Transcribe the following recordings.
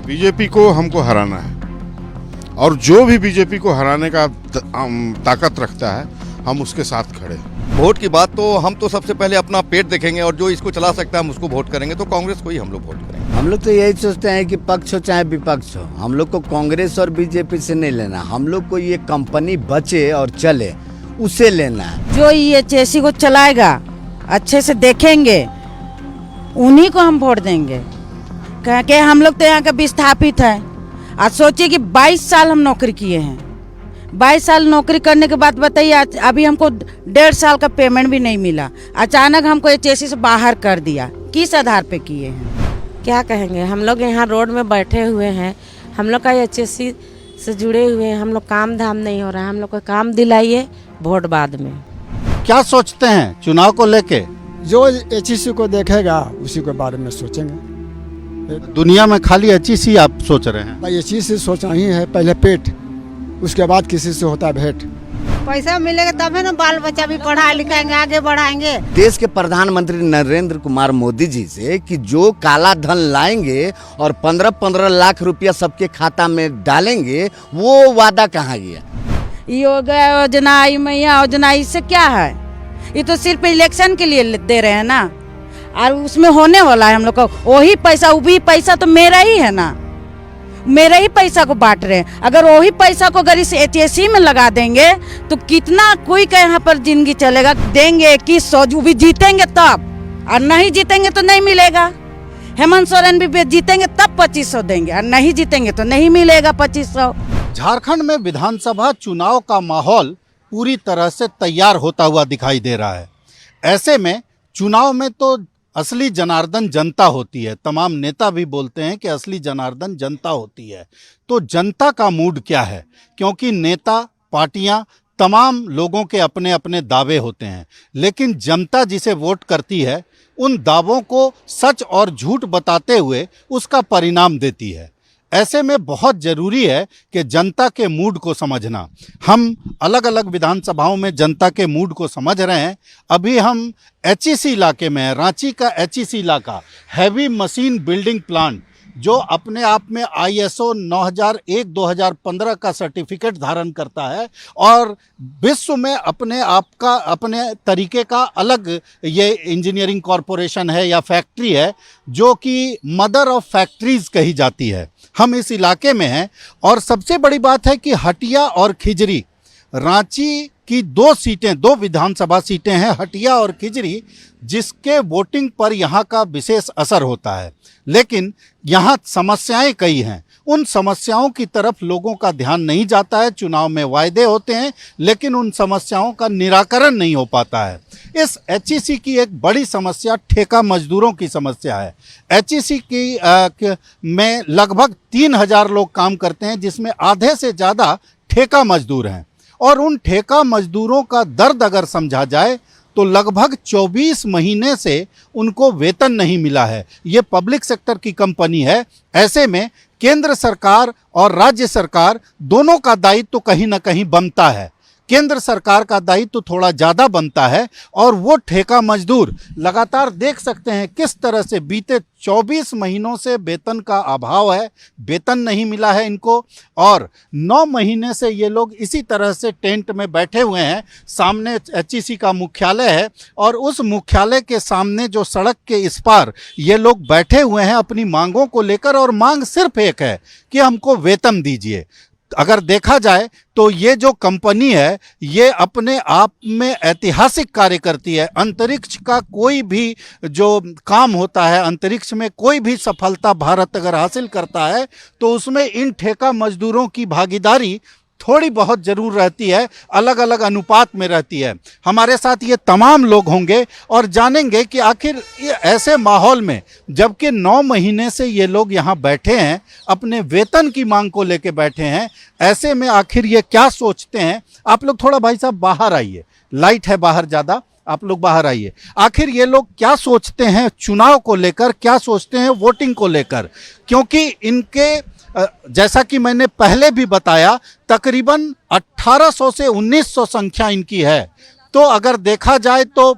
BJP को हमको हराना है और जो भी बीजेपी को हराने का ताकत रखता है हम उसके साथ खड़े हैं। वोट की बात तो हम तो सबसे पहले अपना पेट देखेंगे और जो इसको चला सकता है हम उसको वोट करेंगे, तो कांग्रेस को ही हम लोग वोट करेंगे। हम लोग तो यही सोचते हैं कि पक्ष हो चाहे विपक्ष हो, हम लोग को कांग्रेस और बीजेपी से नहीं लेना। हम लोग को ये कंपनी बचे और चले उसे लेना है। जो ये चेसी को चलाएगा अच्छे से देखेंगे उन्हीं को हम वोट देंगे। क्योंकि हम लोग तो यहाँ का विस्थापित है। आज सोचिए कि 22 साल हम नौकरी किए हैं। 22 साल नौकरी करने के बाद बताइए अभी हमको 1.5 साल का पेमेंट भी नहीं मिला। अचानक हमको एचएससी से बाहर कर दिया। किस आधार पे किए हैं? क्या कहेंगे, हम लोग यहाँ रोड में बैठे हुए हैं, हम लोग का एचएससी से जुड़े हुए हैं, हम लोग काम धाम नहीं हो रहा है, हम लोग का काम दिलाइए, वोट बाद में। क्या सोचते हैं चुनाव को लेके? जो एचईसी को देखेगा उसी के बारे में सोचेंगे। दुनिया में खाली एचईसी आप सोच रहे हैं? भाई एचईसी सोचना ही है, पहले पेट, उसके बाद किसी से होता है भेंट। पैसा मिलेगा तभी ना बाल बच्चा भी पढ़ा लिखाएंगे, आगे बढ़ाएंगे। देश के प्रधानमंत्री नरेंद्र कुमार मोदी जी से कि जो काला धन लाएंगे और 15-15 लाख रुपया सबके खाता में डालेंगे, वो वादा कहाँ गया? योजना आई मैया योजना, इससे क्या है? ये तो सिर्फ इलेक्शन के लिए दे रहे हैं ना, और उसमें होने वाला है हम लोग का वही पैसा। वो भी पैसा तो मेरा ही है ना, मेरे ही पैसा को बांट रहे हैं। अगर वही पैसा को अगर इस एचएससी में लगा देंगे तो कितना कोई का यहाँ पर जिंदगी चलेगा। देंगे 2100, जो भी जीतेंगे तब, और नहीं जीतेंगे तो नहीं मिलेगा। हेमंत सोरेन भी जीतेंगे तब 2500 देंगे, और नहीं जीतेंगे तो नहीं मिलेगा 2500। झारखंड में विधानसभा चुनाव का माहौल पूरी तरह से तैयार होता हुआ दिखाई दे रहा है। ऐसे में चुनाव में तो असली जनार्दन जनता होती है। तमाम नेता भी बोलते हैं कि असली जनार्दन जनता होती है। तो जनता का मूड क्या है? क्योंकि नेता, पार्टियां, तमाम लोगों के अपने अपने दावे होते हैं, लेकिन जनता जिसे वोट करती है उन दावों को सच और झूठ बताते हुए उसका परिणाम देती है। ऐसे में बहुत ज़रूरी है कि जनता के मूड को समझना। हम अलग अलग विधानसभाओं में जनता के मूड को समझ रहे हैं। अभी हम एचईसी इलाके में हैं। रांची का एचईसी इलाका हैवी मशीन बिल्डिंग प्लांट, जो अपने आप में ISO 9001-2015 का सर्टिफिकेट धारण करता है और विश्व में अपने तरीके का अलग ये इंजीनियरिंग कॉरपोरेशन है या फैक्ट्री है, जो कि मदर ऑफ फैक्ट्रीज कही जाती है। हम इस इलाके में हैं और सबसे बड़ी बात है कि हटिया और खिजरी, रांची की 2 विधानसभा सीटें हैं, हटिया और खिजरी, जिसके वोटिंग पर यहाँ का विशेष असर होता है। लेकिन यहाँ समस्याएं कई हैं। उन समस्याओं की तरफ लोगों का ध्यान नहीं जाता है। चुनाव में वायदे होते हैं लेकिन उन समस्याओं का निराकरण नहीं हो पाता है। इस एचईसी की एक बड़ी समस्या ठेका मजदूरों की समस्या है। एचईसी में लगभग 3000 लोग काम करते हैं, जिसमें आधे से ज़्यादा ठेका मजदूर हैं। और उन ठेका मजदूरों का दर्द अगर समझा जाए तो लगभग 24 महीने से उनको वेतन नहीं मिला है। ये पब्लिक सेक्टर की कंपनी है। ऐसे में केंद्र सरकार और राज्य सरकार दोनों का दायित्व तो कहीं ना कहीं बनता है। केंद्र सरकार का दायित्व तो थोड़ा ज़्यादा बनता है और वो ठेका मजदूर लगातार देख सकते हैं किस तरह से बीते 24 महीनों से वेतन का अभाव है, वेतन नहीं मिला है इनको। और 9 महीने से ये लोग इसी तरह से टेंट में बैठे हुए हैं। सामने एचईसी का मुख्यालय है और उस मुख्यालय के सामने जो सड़क के इस पार ये लोग बैठे हुए हैं अपनी मांगों को लेकर, और मांग सिर्फ एक है कि हमको वेतन दीजिए। अगर देखा जाए तो ये जो कंपनी है ये अपने आप में ऐतिहासिक कार्य करती है। अंतरिक्ष का कोई भी जो काम होता है, अंतरिक्ष में कोई भी सफलता भारत अगर हासिल करता है तो उसमें इन ठेका मजदूरों की भागीदारी थोड़ी बहुत ज़रूर रहती है, अलग अलग अनुपात में रहती है। हमारे साथ ये तमाम लोग होंगे और जानेंगे कि आखिर ये ऐसे माहौल में, जबकि 9 महीने से ये लोग यहाँ बैठे हैं, अपने वेतन की मांग को लेके बैठे हैं, ऐसे में आखिर ये क्या सोचते हैं। आप लोग थोड़ा भाई साहब बाहर आइए, लाइट है बाहर ज़्यादा, आप लोग बाहर आइए। आखिर ये लोग क्या सोचते हैं चुनाव को लेकर, क्या सोचते हैं वोटिंग को लेकर, क्योंकि इनके जैसा कि मैंने पहले भी बताया तकरीबन 1800 से 1900 संख्या इनकी है। तो अगर देखा जाए तो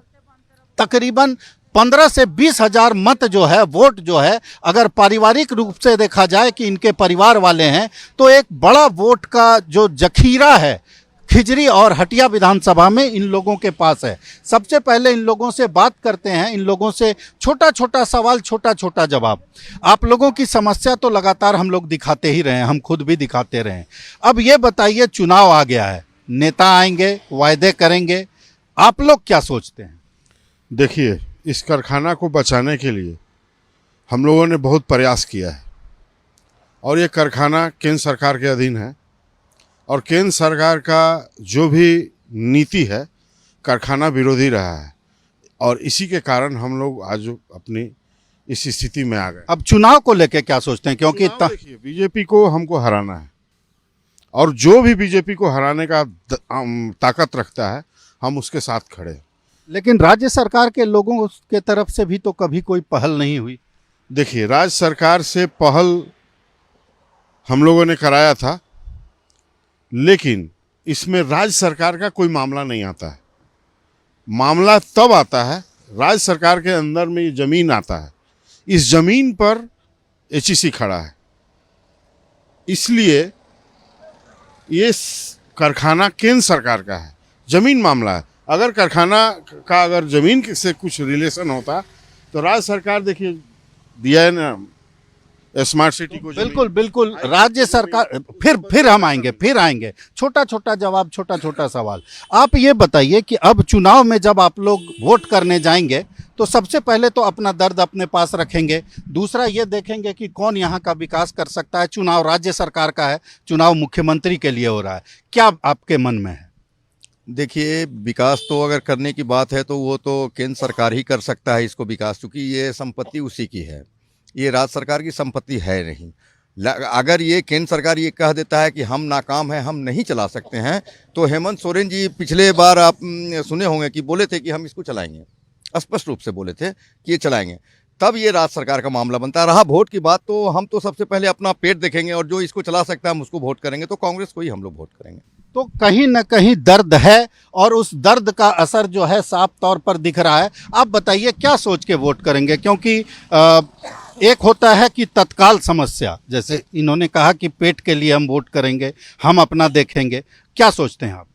तकरीबन 15 से 20 हजार मत जो है, वोट जो है, अगर पारिवारिक रूप से देखा जाए कि इनके परिवार वाले हैं, तो एक बड़ा वोट का जो जखीरा है खिजरी और हटिया विधानसभा में इन लोगों के पास है। सबसे पहले इन लोगों से बात करते हैं, इन लोगों से छोटा छोटा सवाल, छोटा छोटा जवाब। आप लोगों की समस्या तो लगातार हम लोग दिखाते ही रहे हैं, हम खुद भी दिखाते रहे हैं। अब ये बताइए, चुनाव आ गया है, नेता आएंगे, वायदे करेंगे, आप लोग क्या सोचते हैं? देखिए, इस कारखाना को बचाने के लिए हम लोगों ने बहुत प्रयास किया है और ये कारखाना केंद्र सरकार के अधीन है और केंद्र सरकार का जो भी नीति है कारखाना विरोधी रहा है और इसी के कारण हम लोग आज अपनी इस स्थिति में आ गए। अब चुनाव को लेके क्या सोचते हैं? क्योंकि देखिए, बीजेपी को हमको हराना है और जो भी बीजेपी को हराने का ताकत रखता है हम उसके साथ खड़े हैं। लेकिन राज्य सरकार के लोगों के तरफ से भी तो कभी कोई पहल नहीं हुई। देखिए, राज्य सरकार से पहल हम लोगों ने कराया था, लेकिन इसमें राज्य सरकार का कोई मामला नहीं आता है। मामला तब आता है राज्य सरकार के अंदर में ये जमीन आता है, इस जमीन पर एचईसी खड़ा है, इसलिए ये कारखाना केंद्र सरकार का है, जमीन मामला है। अगर कारखाना का अगर जमीन से कुछ रिलेशन होता तो राज्य सरकार देखिए दिया है ना स्मार्ट सिटी को। बिल्कुल बिल्कुल, राज्य सरकार फिर हम आएंगे, छोटा छोटा जवाब, छोटा छोटा सवाल। आप ये बताइए कि अब चुनाव में जब आप लोग वोट करने जाएंगे तो सबसे पहले तो अपना दर्द अपने पास रखेंगे, दूसरा ये देखेंगे कि कौन यहाँ का विकास कर सकता है। चुनाव राज्य सरकार का है, चुनाव मुख्यमंत्री के लिए हो रहा है, क्या आपके मन में है? देखिए, विकास तो अगर करने की बात है तो वो तो केंद्र सरकार ही कर सकता है इसको विकास, क्योंकि ये संपत्ति उसी की है, ये राज्य सरकार की संपत्ति है नहीं। अगर ये केंद्र सरकार ये कह देता है कि हम नाकाम हैं, हम नहीं चला सकते हैं, तो हेमंत सोरेन जी पिछले बार आप सुने होंगे कि बोले थे कि हम इसको चलाएंगे, स्पष्ट रूप से बोले थे कि ये चलाएंगे, तब ये राज्य सरकार का मामला बनता है। रहा वोट की बात, तो हम तो सबसे पहले अपना पेट देखेंगे और जो इसको चला सकता है हम उसको वोट करेंगे, तो कांग्रेस को ही हम लोग वोट करेंगे। तो कहीं न कहीं दर्द है और उस दर्द का असर जो है साफ तौर पर दिख रहा है। आप बताइए क्या सोच के वोट करेंगे? क्योंकि एक होता है कि तत्काल समस्या, जैसे इन्होंने कहा कि पेट के लिए हम वोट करेंगे, हम अपना देखेंगे, क्या सोचते हैं आप?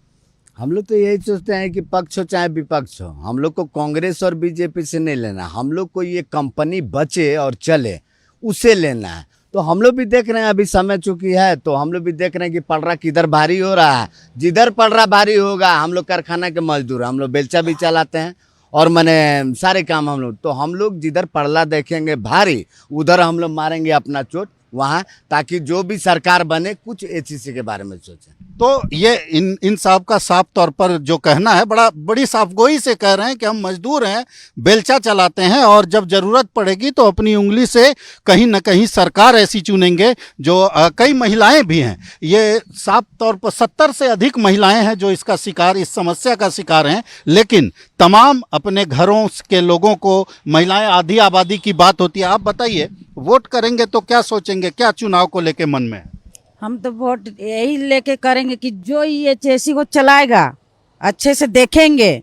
हम लोग तो यही सोचते हैं कि पक्ष हो चाहे विपक्ष हो, हम लोग को कांग्रेस और बीजेपी से नहीं लेना, हम लोग को ये कंपनी बचे और चले उसे लेना है। तो हम लोग भी देख रहे हैं, अभी समय चुकी है तो हम लोग भी देख रहे हैं कि पलड़ा किधर भारी हो रहा है। जिधर पलड़ा भारी होगा, हम लोग कारखाना के मजदूर, हम लोग बेलचा भी चलाते हैं और मैंने सारे काम हम लोग, तो हम लोग जिधर पलड़ा देखेंगे भारी उधर हम लोग मारेंगे अपना चोट वहाँ, ताकि जो भी सरकार बने कुछ एचईसी के बारे में सोचें। तो ये इन साहब का साफ तौर पर जो कहना है, बड़ी साफगोई से कह रहे हैं कि हम मजदूर हैं, बेलचा चलाते हैं और जब जरूरत पड़ेगी तो अपनी उंगली से कहीं न कहीं सरकार ऐसी चुनेंगे जो कई महिलाएं भी हैं। ये साफ तौर पर 70 से अधिक महिलाएं हैं जो इसका शिकार, इस समस्या का शिकार हैं, लेकिन तमाम अपने घरों के लोगों को, महिलाएं आधी आबादी की बात होती है। आप बताइए, वोट करेंगे तो क्या सोचेंगे, क्या चुनाव को लेके मन में है? हम तो वोट यही लेके करेंगे कि जो ये एचईसी को चलाएगा अच्छे से देखेंगे,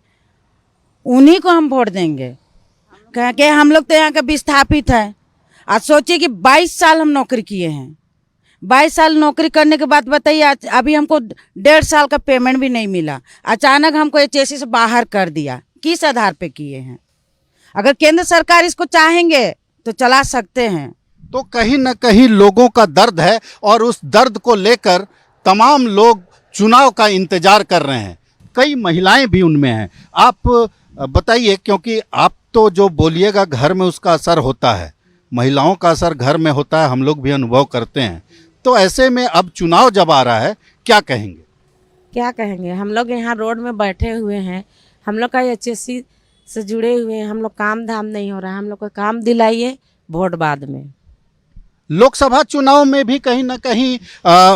उन्हीं को हम वोट देंगे। कह के हम लोग तो यहाँ का विस्थापित है। आज सोचिए कि 22 साल हम नौकरी किए हैं, 22 साल नौकरी करने के बाद बताइए अभी हमको 1.5 साल का पेमेंट भी नहीं मिला। अचानक हमको एचईसी से बाहर कर दिया, किस आधार पे किए हैं? अगर केंद्र सरकार इसको चाहेंगे तो चला सकते हैं। तो कहीं न कहीं लोगों का दर्द है और उस दर्द को लेकर तमाम लोग चुनाव का इंतजार कर रहे हैं। कई महिलाएं भी उनमें हैं। आप बताइए, क्योंकि आप तो जो बोलिएगा घर में उसका असर होता है, महिलाओं का असर घर में होता है, हम लोग भी अनुभव करते हैं। तो ऐसे में अब चुनाव जब आ रहा है, क्या कहेंगे? क्या कहेंगे, हम लोग यहाँ रोड में बैठे हुए हैं, हम लोग का एचएससी से जुड़े हुए हैं, हम लोग काम धाम नहीं हो रहा है, हम लोग को काम दिलाइए, वोट बाद में। लोकसभा चुनाव में भी कहीं ना कहीं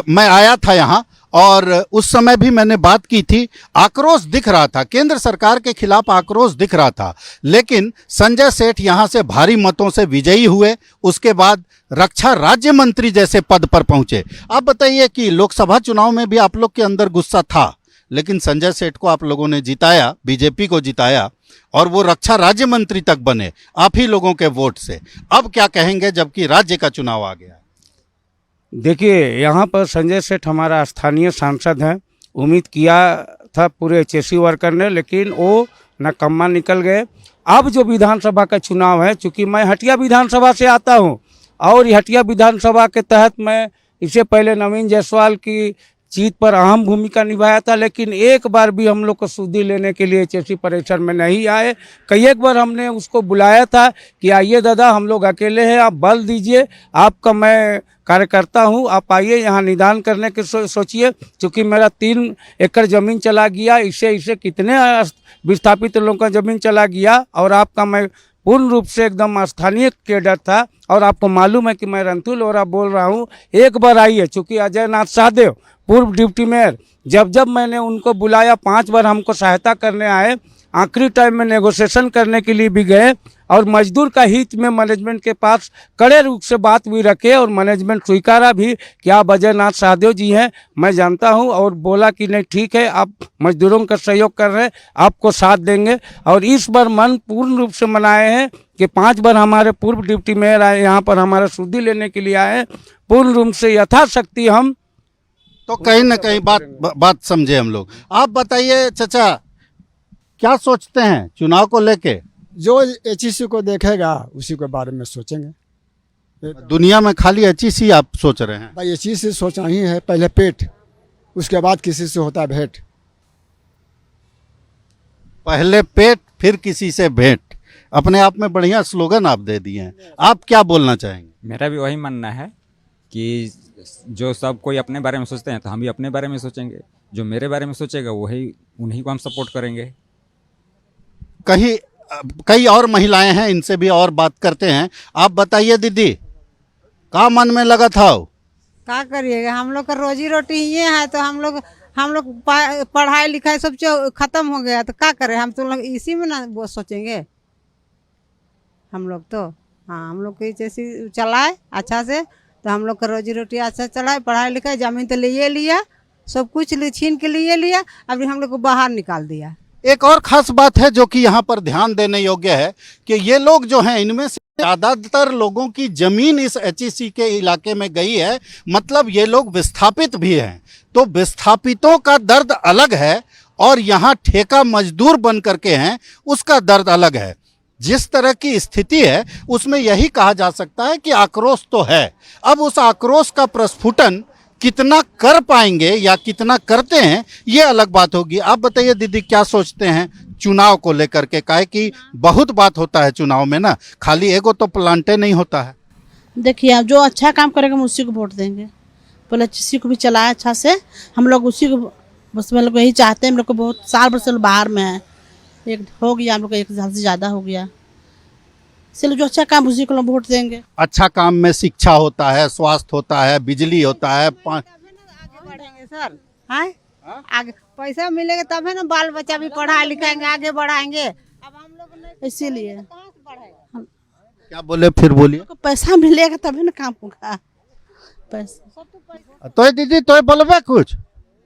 मैं आया था यहाँ और उस समय भी मैंने बात की थी, आक्रोश दिख रहा था, केंद्र सरकार के खिलाफ आक्रोश दिख रहा था, लेकिन संजय सेठ यहाँ से भारी मतों से विजयी हुए, उसके बाद रक्षा राज्य मंत्री जैसे पद पर पहुंचे। आप बताइए कि लोकसभा चुनाव में भी आप लोग के अंदर गुस्सा था, लेकिन संजय सेठ को आप लोगों ने जिताया, बीजेपी को जिताया, और वो रक्षा राज्य मंत्री तक बने आप ही लोगों के वोट से। अब क्या कहेंगे जबकि राज्य का चुनाव आ गया? देखिए, यहाँ पर संजय सेठ हमारा स्थानीय सांसद हैं। उम्मीद किया था पूरे एचएससी वर्कर ने, लेकिन वो नकम्मा निकल गए। अब जो विधानसभा का चुनाव है, चूँकि मैं हटिया विधानसभा से आता हूँ और हटिया विधानसभा के तहत मैं इससे पहले नवीन जायसवाल की जीत पर अहम भूमिका निभाया था, लेकिन एक बार भी हम लोग को सुधी लेने के लिए एचएससी परिसर में नहीं आए। कई एक बार हमने उसको बुलाया था कि आइए दादा, हम लोग अकेले हैं, आप बल दीजिए, आपका मैं कार्यकर्ता हूं, आप आइए यहाँ निदान करने के सोचिए। क्योंकि मेरा 3 एकड़ ज़मीन चला गया, इससे कितने विस्थापित लोगों का ज़मीन चला गया। और आपका मैं पूर्ण रूप से एकदम स्थानीय कैडर था, और आपको मालूम है कि मैं रंतुल ओरा बोल रहा हूँ। एक बार आइए, चूँकि अजय नाथ शाहदेव पूर्व डिप्टी मेयर, जब मैंने उनको बुलाया 5 बार हमको सहायता करने आए, आखिरी टाइम में नेगोशिएशन करने के लिए भी गए, और मजदूर का हित में मैनेजमेंट के पास कड़े रूप से बात भी रखे, और मैनेजमेंट स्वीकारा भी कि आप अजय नाथ शाहदेव जी हैं, मैं जानता हूं, और बोला कि नहीं ठीक है, आप मजदूरों का सहयोग कर रहे हैं, आपको साथ देंगे। और इस बार मन पूर्ण रूप से मनाए हैं कि 5 बार हमारे पूर्व डिप्टी मेयर आए यहाँ पर हमारा शुद्धि लेने के लिए आए। पूर्ण रूप से यथाशक्ति हम तो कहीं ना कहीं बात समझे हम लोग। आप बताइए चाचा, क्या सोचते हैं चुनाव को लेके? जो एचईसी को देखेगा उसी के बारे में सोचेंगे। दुनिया में खाली एचईसी आप सोच रहे हैं? भाई एचईसी सोचना ही है, पहले पेट, उसके बाद किसी से होता है भेंट। पहले पेट फिर किसी से भेंट, अपने आप में बढ़िया स्लोगन आप दे दिए हैं। आप क्या बोलना चाहेंगे? मेरा भी वही मानना है कि जो सब कोई अपने बारे में सोचते हैं तो हम भी अपने बारे में सोचेंगे। जो मेरे बारे में सोचेगा वही, उन्हीं को हम सपोर्ट करेंगे। कई और महिलाएं हैं, इनसे भी और बात करते हैं। आप बताइए दीदी, क्या मन में लगा था? क्या करिएगा, हम लोग का रोजी रोटी ये है, तो हम लोग पढ़ाई लिखाई सब खत्म हो गया, तो क्या करें हम? तो लोग इसी में ना वो सोचेंगे हम लोग। तो हाँ, हम लोग को जैसे चलाए अच्छा से, तो हम लोग का रोजी रोटी अच्छा चलाए, पढ़ाई लिखाई, जमीन तो लिए लिया, सब कुछ छीन के लिए लिया, अभी हम लोग को बाहर निकाल दिया। एक और खास बात है जो कि यहाँ पर ध्यान देने योग्य है कि ये लोग जो हैं, इनमें से ज़्यादातर लोगों की जमीन इस एचईसी के इलाके में गई है, मतलब ये लोग विस्थापित भी हैं। तो विस्थापितों का दर्द अलग है, और यहाँ ठेका मजदूर बन करके हैं, उसका दर्द अलग है। जिस तरह की स्थिति है उसमें यही कहा जा सकता है कि आक्रोश तो है। अब उस आक्रोश का प्रस्फुटन कितना कर पाएंगे या कितना करते हैं, ये अलग बात होगी। आप बताइए दीदी, क्या सोचते हैं चुनाव को लेकर के? काहे कि बहुत बात होता है चुनाव में ना, खाली एगो तो प्लांटे नहीं होता है। देखिए, आप जो अच्छा काम करेगा हम उसी को वोट देंगे। पहले किसी को भी चलाए अच्छा से, हम लोग उसी को बस हम लोग यही चाहते हैं। हम लोग को बहुत साल भर से बाहर में है, एक हो गया हम लोग का 1 साल से ज़्यादा हो गया, इसलिए जो अच्छा काम उसी को वोट देंगे। अच्छा काम में शिक्षा होता है, स्वास्थ्य होता है, बिजली होता है। आगे बढ़ेंगे सर, हैं? आगे पैसा मिलेगा तब है ना, बाल बच्चा भी पढ़ाई लिखाएंगे, आगे बढ़ाएंगे। अब हम लोग नहीं, इसीलिए कहाँ से बढ़ेगा? क्या बोले, फिर बोलिए। पैसा मिलेगा तभी ना काम होगा। पैसा तो दीदी तो बोलबे, कुछ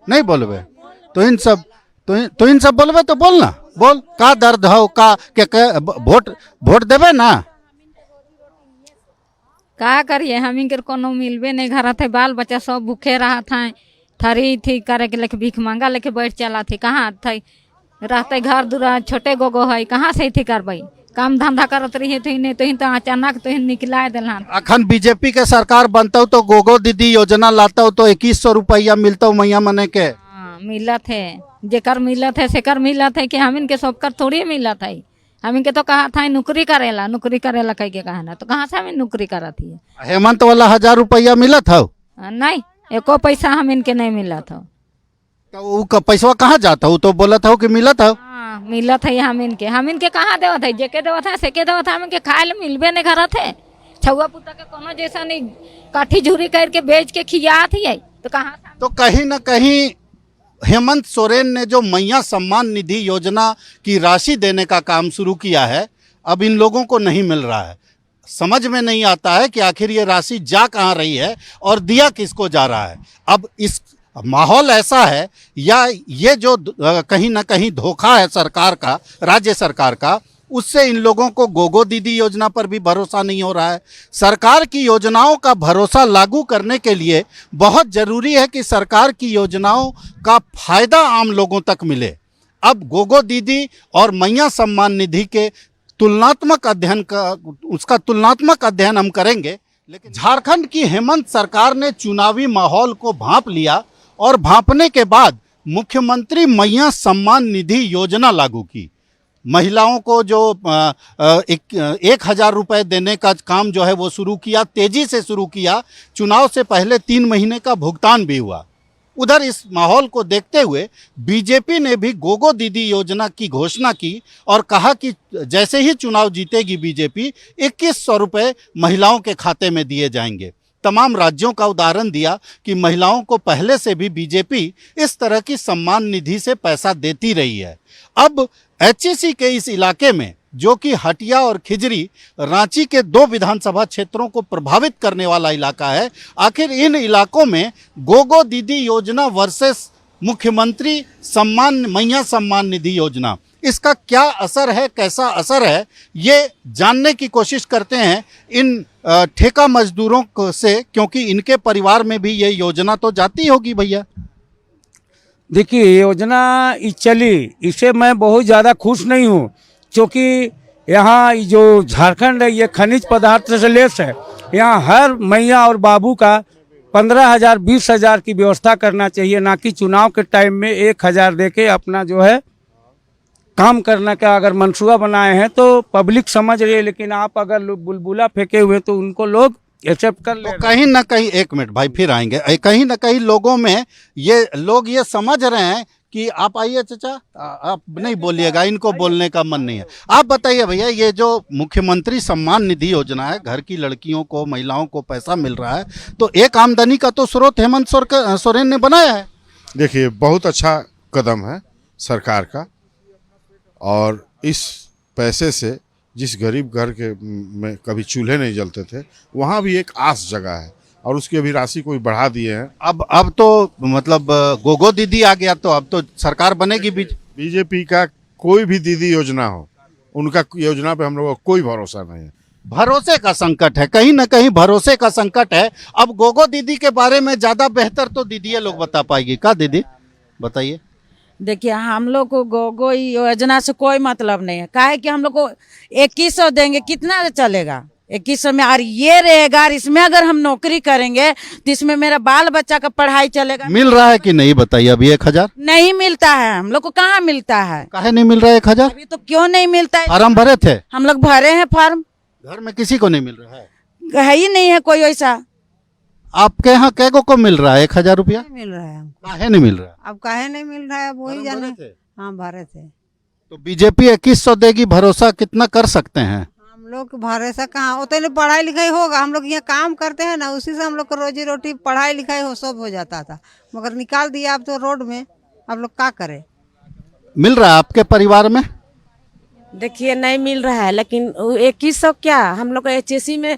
नहीं बोलबे तो इन सब बोलबे तो बोलना, बोल का दर्द हो का के वोट देवे ना। का करिए, हम इनके कोनो मिलबे नहीं, घर थे बाल बच्चा सब भूखे रहा था, थरी थी करे के लेके भीख मांगा लेके बैठ चला थी। कहाँ थे रहते, घर दूर छोटे गोगो है, कहाँ से थी करबई? काम धंधा करत रही तो नहीं, तो अचानक तो निकला दिलान। अखन बीजेपी के सरकार बनता तो गोगो दीदी योजना लाता तो 2100 रुपया मिलता मैया मने के। हाँ, मिलत है, जेकर मिलत है सेकर मिलत है कि हम इनके सबकर थोड़ी मिलत है। हम इनके तो कहा था नौकरी करेला कह के कहा ना, तो कहाँ से हम नौकरी करा थी? हेमंत वाला 1000 रुपया मिला था? नहीं, एको पैसा हम इनके नहीं मिला था। तो पैसा कहाँ जाता? वो तो बोला था कि मिला था। हाँ, मिला था हम इनके कहाँ देवा था? जेके देवा था सेके देवा था, हम इनके खाए ले मिलबे नहीं करा थे। छुआ पुता के कोनो जैसा नहीं काठी झूरी करके बेच के खिया थी, तो कहाँ से? तो कहीं ना कहीं हेमंत सोरेन ने जो मैया सम्मान निधि योजना की राशि देने का काम शुरू किया है, अब इन लोगों को नहीं मिल रहा है। समझ में नहीं आता है कि आखिर ये राशि जा कहाँ रही है और दिया किसको जा रहा है। अब इस माहौल ऐसा है या ये जो कहीं ना कहीं धोखा है सरकार का, राज्य सरकार का, उससे इन लोगों को गोगो दीदी योजना पर भी भरोसा नहीं हो रहा है। सरकार की योजनाओं का भरोसा लागू करने के लिए बहुत ज़रूरी है कि सरकार की योजनाओं का फायदा आम लोगों तक मिले। अब गोगो दीदी और मैया सम्मान निधि के तुलनात्मक अध्ययन हम करेंगे। लेकिन झारखंड की हेमंत सरकार ने चुनावी माहौल को भांप लिया और भांपने के बाद मुख्यमंत्री मैया सम्मान निधि योजना लागू की। महिलाओं को जो 1,000 रुपये देने का काम जो है वो शुरू किया, तेजी से शुरू किया। चुनाव से पहले 3 महीने का भुगतान भी हुआ। उधर इस माहौल को देखते हुए बीजेपी ने भी गोगो दीदी योजना की घोषणा की और कहा कि जैसे ही चुनाव जीतेगी बीजेपी 2,100 रुपये महिलाओं के खाते में दिए जाएंगे। तमाम राज्यों का उदाहरण दिया कि महिलाओं को पहले से भी बीजेपी इस तरह की सम्मान निधि से पैसा देती रही है। अब एचईसी के इस इलाके में, जो कि हटिया और खिजरी रांची के 2 विधानसभा क्षेत्रों को प्रभावित करने वाला इलाका है, आखिर इन इलाकों में गोगो दीदी योजना वर्सेस मुख्यमंत्री मैया सम्मान निधि योजना, इसका क्या असर है, कैसा असर है, ये जानने की कोशिश करते हैं इन ठेका मजदूरों से, क्योंकि इनके परिवार में भी ये योजना तो जाती होगी भैया। देखिए, योजना चली, इसे मैं बहुत ज़्यादा खुश नहीं हूँ, क्योंकि यहाँ जो झारखंड है ये खनिज पदार्थ से लेस है। यहाँ हर मैया और बाबू का 15,000 20,000 की व्यवस्था करना चाहिए, ना कि चुनाव के टाइम में 1,000 दे के अपना जो है काम करने का अगर मंसूबा बनाए हैं तो पब्लिक समझ रही है। लेकिन आप अगर बुलबुला फेंके हुए तो उनको लोग एक्सेप्ट कर ले। तो कहीं ना कहीं, एक मिनट भाई फिर आएंगे, कहीं ना कहीं लोगों में लोग ये समझ रहे हैं कि आप आइए चाचा, आप नहीं बोलिएगा, इनको बोलने का मन नहीं है। आप बताइए भैया, ये जो मुख्यमंत्री सम्मान निधि योजना है, घर की लड़कियों को, महिलाओं को पैसा मिल रहा है, तो एक आमदनी का तो स्रोत हेमंत सोरेन ने बनाया है। देखिए, बहुत अच्छा कदम है सरकार का, और इस पैसे से जिस गरीब घर के में कभी चूल्हे नहीं जलते थे, वहाँ भी एक आस जगह है, और उसकी अभी राशि कोई बढ़ा दिए हैं। अब तो मतलब गोगो दीदी आ गया, तो अब तो सरकार बनेगी। बीजेपी का कोई भी दीदी योजना हो, उनका योजना पे हम लोगों को कोई भरोसा नहीं है। भरोसे का संकट है, कहीं ना कहीं भरोसे का संकट है। अब गोगो दीदी के बारे में ज्यादा बेहतर तो दीदी लोग बता पाएगी। का दीदी बताइए। देखिए, हम लोग को गोगो योजना से कोई मतलब नहीं है। काहे कि हम लोग को 2,100 देंगे, कितना चलेगा 2,100 में? और ये रहेगा, और इसमें अगर हम नौकरी करेंगे तो इसमें मेरा बाल बच्चा का पढ़ाई चलेगा। मिल रहा है कि नहीं बताइए? अभी 1,000 नहीं मिलता है हम लोग को। कहाँ मिलता है? काहे नहीं मिल रहा है 1,000? अभी तो क्यों नहीं मिलता है? फार्म भरे थे? हम लोग भरे हैं फार्म, घर में किसी को नहीं मिल रहा है ही नहीं है कोई वैसा। आपके यहाँ कैगो को मिल रहा है 1,000 रुपया? मिल रहा है। काहे नहीं मिल रहा? अब काहे नहीं मिल रहा है, वही जाने। हाँ, भरे थे। तो बीजेपी 2,100 देगी, भरोसा कितना कर सकते हैं? हम लोग भरोसा कहाँ, उतने पढ़ाई लिखाई होगा। हम लोग यहाँ काम करते हैं ना, उसी से हम लोग को रोजी रोटी, पढ़ाई लिखाई सब हो जाता था, मगर निकाल दिया अब तो रोड में। अब लोग क्या करे? मिल रहा है आपके परिवार में? देखिए, नहीं मिल रहा है, लेकिन 2,100 क्या, हम लोग एचएससी में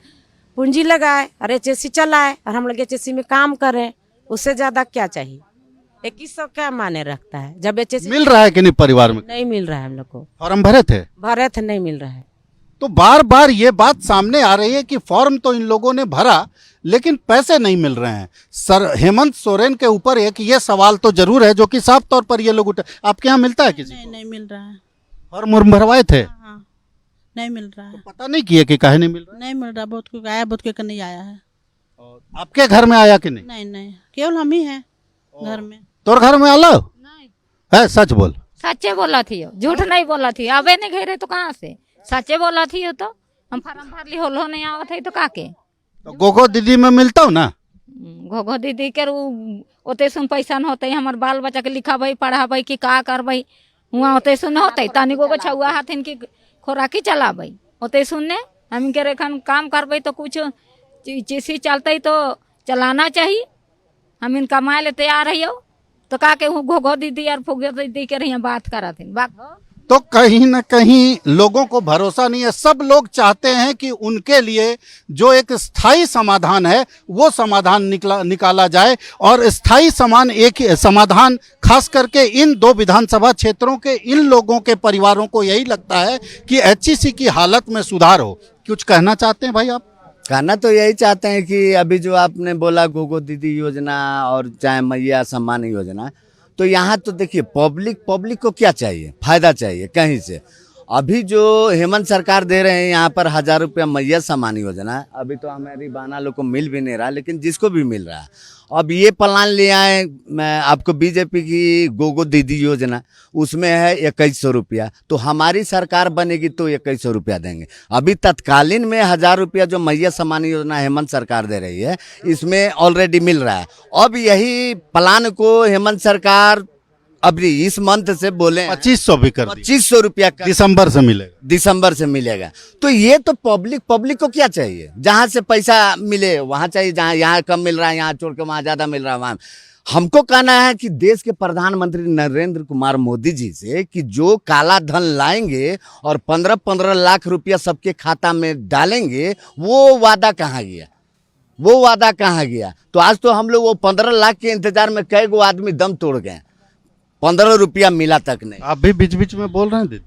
पूंजी लगाए और एचएससी चलाए और हम लोग एचएससी में काम करें, उससे ज्यादा क्या चाहिए? 2,100 क्या माने रखता है जब एचएससी मिल रहा है कि नहीं परिवार में? नहीं मिल रहा है। हम लोग को फॉर्म भरे थे? नहीं मिल रहा है। तो बार बार ये बात सामने आ रही है कि फॉर्म तो इन लोगों ने भरा, लेकिन पैसे नहीं मिल रहे हैं। सर हेमंत सोरेन के ऊपर एक ये सवाल तो जरूर है, जो कि साफ तौर पर ये लोग उठा। आपके यहाँ मिलता है किसी? नहीं मिल रहा है। फॉर्म भरवाए थे? हाँ, नहीं मिल रहा है। तो पता नहीं किए कि काहे नहीं मिल रहा? नहीं मिल रहा, बहुत कोई आया, बहुत कोई नहीं आया है। आपके घर में आया कि नहीं? नहीं, केवल हम ही हैं घर में। तोर घर में आलो है? सच बोल। सच्चे बोला थी, झूठ नहीं बोला थी। अबे नहीं घेरे तो कहाँ से? सच्चे बोला थी। तो हम फार्म भर ली, होलो नहीं आवत है तो काके? तो गोगो दीदी में मिलता हूँ ना? गोगो दीदी के ओते सुन पैसा न होते, हमारे बाल बच्चा के लिखाबे पढ़ाबे कि का करबे, हुआ होते सुन होते। तनी गो छुआ हाथिन की खोराकी चलाबे, होते सुनने हम के रेखन काम करबे तो कुछ चीज चलते तो चलाना चाहिए। हम इन कमाए ले तैयार है, तो का के घोघो दीदी और फुगो दीदी के रही बात करा थी। तो कहीं ना कहीं लोगों को भरोसा नहीं है। सब लोग चाहते हैं कि उनके लिए जो एक स्थायी समाधान है वो समाधान निकाला जाए, और स्थायी समाधान खास करके इन 2 विधानसभा क्षेत्रों के इन लोगों के परिवारों को यही लगता है कि एचईसी की हालत में सुधार हो। कुछ कहना चाहते हैं भाई आप? कहना तो यही चाहते हैं कि अभी जो आपने बोला गोगो दीदी योजना और चाहे मैया सम्मान योजना, तो यहाँ तो देखिए पब्लिक को क्या चाहिए, फायदा चाहिए कहीं से। अभी जो हेमंत सरकार दे रहे हैं यहाँ पर 1000 रुपया मैया सम्मान योजना, अभी तो हमारी बहना लोग को मिल भी नहीं रहा, लेकिन जिसको भी मिल रहा है। अब ये प्लान ले आए मैं आपको बीजेपी की गोगो दीदी योजना, उसमें है 2100 रुपया, तो हमारी सरकार बनेगी तो 2100 रुपया देंगे। अभी तत्कालीन में 1000 रुपया जो मैया सम्मान योजना हेमंत सरकार दे रही है, इसमें ऑलरेडी मिल रहा है। अब यही प्लान को हेमंत सरकार अभी इस मंथ से बोले 2500 भी कर 2500 रुपया दिसंबर से मिलेगा। तो ये तो पब्लिक को क्या चाहिए, जहाँ से पैसा मिले वहाँ चाहिए, जहाँ यहाँ कम मिल रहा है यहाँ छोड़ के वहाँ ज्यादा मिल रहा है वहाँ। हमको कहना है कि देश के प्रधानमंत्री नरेंद्र कुमार मोदी जी से कि जो काला धन लाएंगे और 15-15 लाख रुपया सबके खाता में डालेंगे, वो वादा कहाँ गया? तो आज तो हम लोग वो 15 लाख के इंतजार में कई गो आदमी दम तोड़ गए, 15 रुपया मिला तक नहीं। आप भी बीच में बोल रहे हैं दीदी?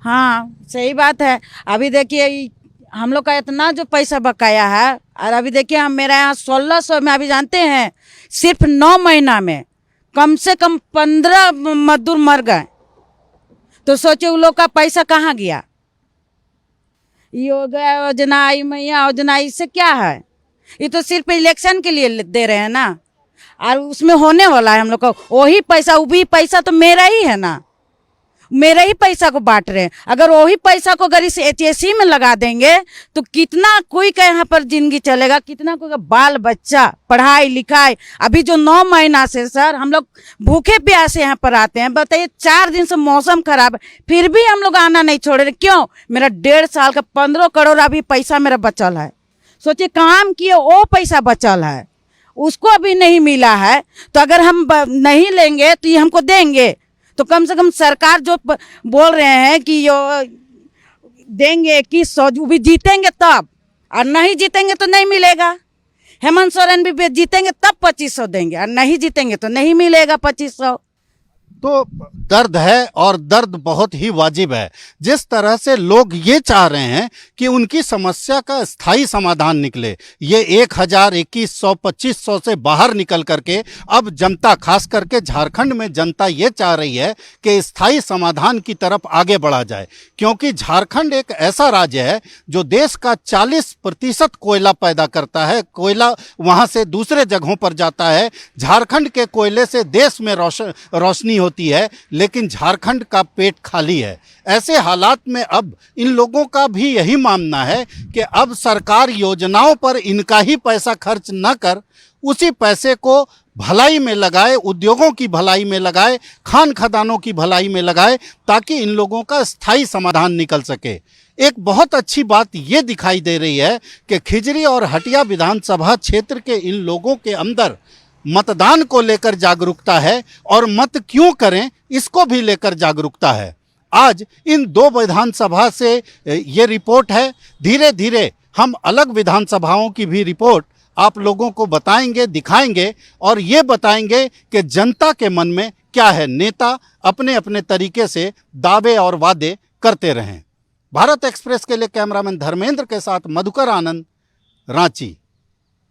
हाँ सही बात है। अभी देखिए हम लोग का इतना जो पैसा बकाया है, और अभी देखिए हम मेरे यहाँ 1600 में अभी जानते हैं सिर्फ 9 महीना में कम से कम 15 मजदूर मर गए। तो सोचिए उन लोग का पैसा कहाँ गया। योजना आई मैया योजना, इससे क्या है? ये तो सिर्फ इलेक्शन के लिए दे रहे हैं ना, और उसमें होने वाला है हम लोग का वही पैसा, वो भी पैसा तो मेरा ही है ना, मेरे ही पैसा को बांट रहे हैं। अगर वही पैसा को अगर इस एचएससी में लगा देंगे तो कितना कोई का यहाँ पर जिंदगी चलेगा, कितना कोई का बाल बच्चा पढ़ाई लिखाई। अभी जो 9 महीना से सर हम लोग भूखे प्यासे यहाँ पर आते हैं, बताइए 4 दिन से मौसम खराब है फिर भी हम लोग आना नहीं छोड़ रहे। क्यों? मेरा 1.5 साल का 15 करोड़ अभी पैसा मेरा बचल है। सोचिए काम किए वो पैसा बचल है, उसको अभी नहीं मिला है। तो अगर हम नहीं लेंगे तो ये हमको देंगे, तो कम से कम सरकार जो बोल रहे हैं कि यो देंगे 2100, भी जीतेंगे तब, और नहीं जीतेंगे तो नहीं मिलेगा। हेमंत सोरेन भी जीतेंगे तब 2500 देंगे, और नहीं जीतेंगे तो नहीं मिलेगा 2500। तो दर्द है, और दर्द बहुत ही वाजिब है। जिस तरह से लोग ये चाह रहे हैं कि उनकी समस्या का स्थायी समाधान निकले, ये 1000, 2100, 2500 से बाहर निकल करके अब जनता, खास करके झारखंड में जनता ये चाह रही है कि स्थायी समाधान की तरफ आगे बढ़ा जाए। क्योंकि झारखंड एक ऐसा राज्य है जो देश का 40% कोयला पैदा करता है, कोयला वहाँ से दूसरे जगहों पर जाता है। झारखंड के कोयले से देश में रोशनी होती है, लेकिन झारखंड का पेट खाली है। ऐसे हालात में अब इन लोगों का भी यही मानना है कि अब सरकार योजनाओं पर इनका ही पैसा खर्च न कर उसी पैसे को भलाई में लगाए, उद्योगों की भलाई में लगाए, खान खदानों की भलाई में लगाए, ताकि इन लोगों का स्थायी समाधान निकल सके। एक बहुत अच्छी बात ये दिखाई दे रही है कि खिजरी और हटिया विधानसभा क्षेत्र के इन लोगों के अंदर मतदान को लेकर जागरूकता है, और मत क्यों करें इसको भी लेकर जागरूकता है। आज इन 2 विधानसभा से ये रिपोर्ट है। धीरे धीरे हम अलग विधानसभाओं की भी रिपोर्ट आप लोगों को बताएंगे, दिखाएंगे, और ये बताएंगे कि जनता के मन में क्या है। नेता अपने अपने तरीके से दावे और वादे करते रहें। भारत एक्सप्रेस के लिए कैमरामैन धर्मेंद्र के साथ मधुकर आनंद, रांची।